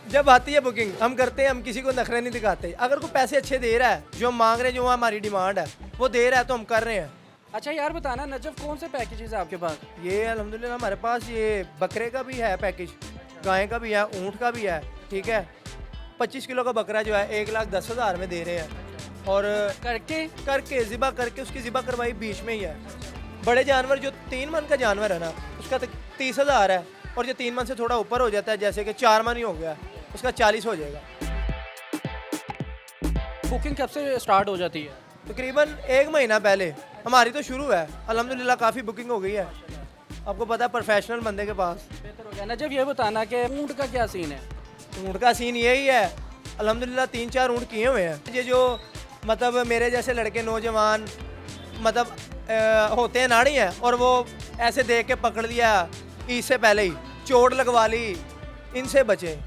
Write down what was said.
जब आती है बुकिंग हम करते हैं, हम किसी को नखरे नहीं दिखाते। अगर कोई पैसे अच्छे दे रहा है, जो हम मांग रहे हैं, जो हमारी डिमांड है वो दे रहा है, तो हम कर रहे हैं। अच्छा यार बताना नजफ, कौन से पैकेजेस है आपके पास? ये अल्हम्दुलिल्लाह हमारे पास ये बकरे का भी है पैकेज, गाय का भी है, ऊँट का भी है। ठीक है, 25 किलो का बकरा जो है 1,10,000 में दे रहे हैं। और करके ज़िबा करके उसकी ज़िबा करवाई बीच में ही है। बड़े जानवर जो 3 मन का जानवर है ना, उसका 30,000 है। और जो 3 मन से थोड़ा ऊपर हो जाता है, जैसे कि 4 मन ही हो गया, उसका 40 हो जाएगा। बुकिंग कब से स्टार्ट हो जाती है? तकरीबन 1 महीना पहले हमारी तो शुरू है। अल्हम्दुलिल्लाह काफ़ी बुकिंग हो गई है। आपको पता है प्रोफेशनल बंदे के पास। बेहतर हो गया। नजफ ये बताना कि ऊँट का क्या सीन है? ऊँट का सीन यही है, अल्हम्दुलिल्लाह 3-4 ऊँट किए हुए हैं। ये जो मतलब मेरे जैसे लड़के नौजवान मतलब होते हैं नाड़ी हैं, और वो ऐसे देख के पकड़ लिया ईद से पहले ही, चोट लगवा ली, इनसे बचें।